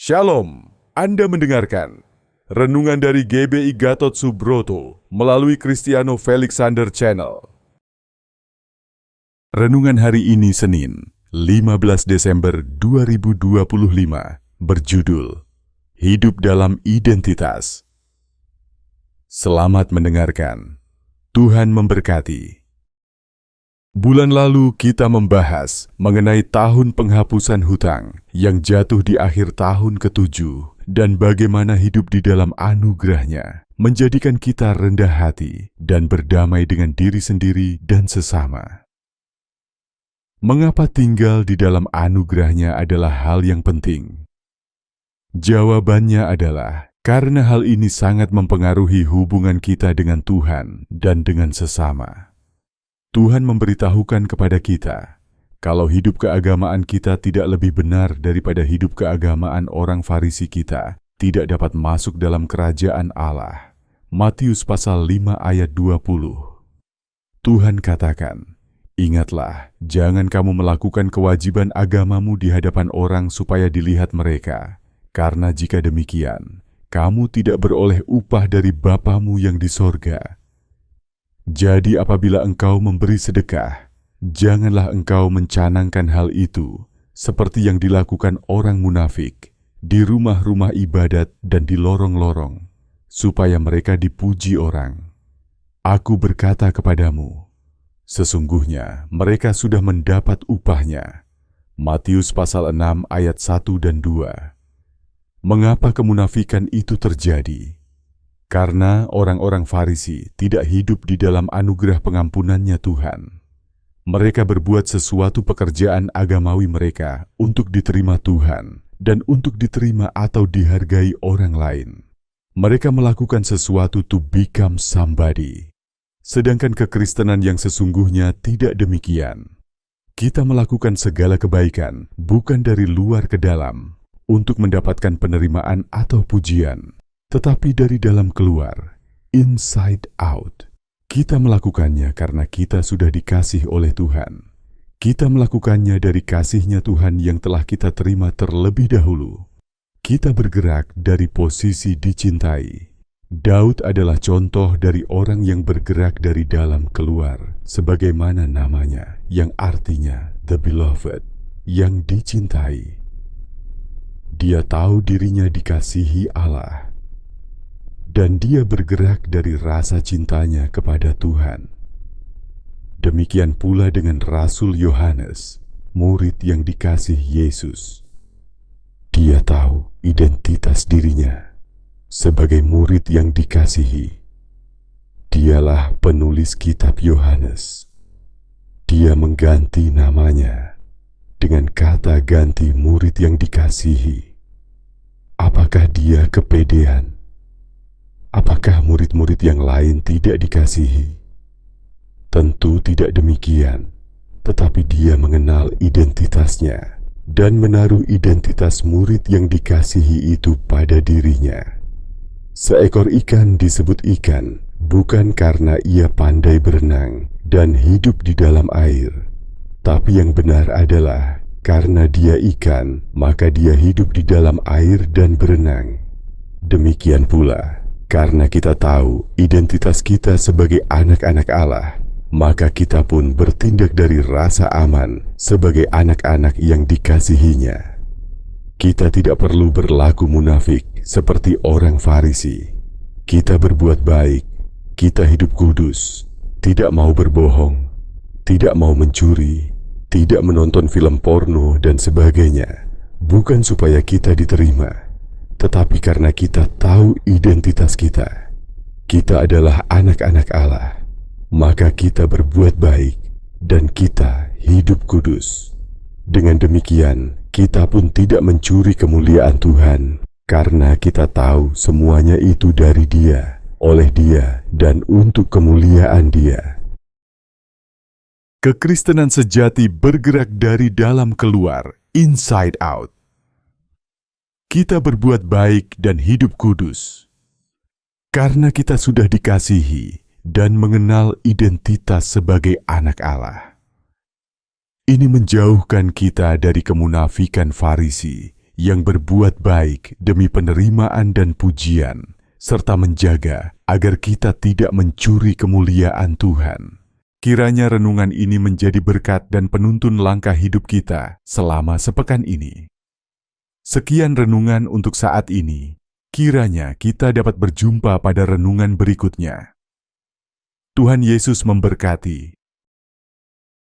Shalom, Anda mendengarkan Renungan dari GBI Gatot Subroto melalui Kristiano Felixander Channel. Renungan hari ini Senin, 15 Desember 2025, berjudul Hidup dalam Identitas. Selamat mendengarkan. Tuhan memberkati. Bulan lalu kita membahas mengenai tahun penghapusan hutang yang jatuh di akhir tahun ke-7 dan bagaimana hidup di dalam anugerah-Nya menjadikan kita rendah hati dan berdamai dengan diri sendiri dan sesama. Mengapa tinggal di dalam anugerah-Nya adalah hal yang penting? Jawabannya adalah karena hal ini sangat mempengaruhi hubungan kita dengan Tuhan dan dengan sesama. Tuhan memberitahukan kepada kita, kalau hidup keagamaan kita tidak lebih benar daripada hidup keagamaan orang Farisi kita, tidak dapat masuk dalam kerajaan Allah. Matius pasal 5 ayat 20. Tuhan katakan, ingatlah, jangan kamu melakukan kewajiban agamamu di hadapan orang supaya dilihat mereka, karena jika demikian, kamu tidak beroleh upah dari Bapamu yang di sorga. Jadi apabila engkau memberi sedekah, janganlah engkau mencanangkan hal itu, seperti yang dilakukan orang munafik, di rumah-rumah ibadat dan di lorong-lorong, supaya mereka dipuji orang. Aku berkata kepadamu, sesungguhnya mereka sudah mendapat upahnya. Matius pasal 6 ayat 1 dan 2. Mengapa kemunafikan itu terjadi? Karena orang-orang Farisi tidak hidup di dalam anugerah pengampunannya Tuhan. Mereka berbuat sesuatu pekerjaan agamawi mereka untuk diterima Tuhan dan untuk diterima atau dihargai orang lain. Mereka melakukan sesuatu to become somebody. Sedangkan kekristenan yang sesungguhnya tidak demikian. Kita melakukan segala kebaikan bukan dari luar ke dalam untuk mendapatkan penerimaan atau pujian, tetapi dari dalam keluar, inside out. Kita melakukannya karena kita sudah dikasih oleh Tuhan. Kita melakukannya dari kasih-Nya Tuhan yang telah kita terima terlebih dahulu. Kita bergerak dari posisi dicintai. Daud adalah contoh dari orang yang bergerak dari dalam keluar, sebagaimana namanya, yang artinya the beloved, yang dicintai. Dia tahu dirinya dikasihi Allah, dan dia bergerak dari rasa cintanya kepada Tuhan. Demikian pula dengan Rasul Yohanes, murid yang dikasih Yesus. Dia tahu identitas dirinya sebagai murid yang dikasihi. Dialah penulis kitab Yohanes. Dia mengganti namanya dengan kata ganti murid yang dikasihi. Apakah dia kepedean? Apakah murid-murid yang lain tidak dikasihi? Tentu tidak demikian, tetapi dia mengenal identitasnya dan menaruh identitas murid yang dikasihi itu pada dirinya. Seekor ikan disebut ikan bukan karena ia pandai berenang dan hidup di dalam air, tapi yang benar adalah karena dia ikan, maka dia hidup di dalam air dan berenang. Demikian pula, karena kita tahu identitas kita sebagai anak-anak Allah, maka kita pun bertindak dari rasa aman sebagai anak-anak yang dikasihi-Nya. Kita tidak perlu berlaku munafik seperti orang Farisi. Kita berbuat baik, kita hidup kudus, tidak mau berbohong, tidak mau mencuri, tidak menonton film porno dan sebagainya, bukan supaya kita diterima, tetapi karena kita tahu identitas kita. Kita adalah anak-anak Allah, maka kita berbuat baik dan kita hidup kudus. Dengan demikian, kita pun tidak mencuri kemuliaan Tuhan, karena kita tahu semuanya itu dari Dia, oleh Dia, dan untuk kemuliaan Dia. Kekristenan sejati bergerak dari dalam keluar, inside out. Kita berbuat baik dan hidup kudus karena kita sudah dikasihi dan mengenal identitas sebagai anak Allah. Ini menjauhkan kita dari kemunafikan Farisi yang berbuat baik demi penerimaan dan pujian, serta menjaga agar kita tidak mencuri kemuliaan Tuhan. Kiranya renungan ini menjadi berkat dan penuntun langkah hidup kita selama sepekan ini. Sekian renungan untuk saat ini. Kiranya kita dapat berjumpa pada renungan berikutnya. Tuhan Yesus memberkati.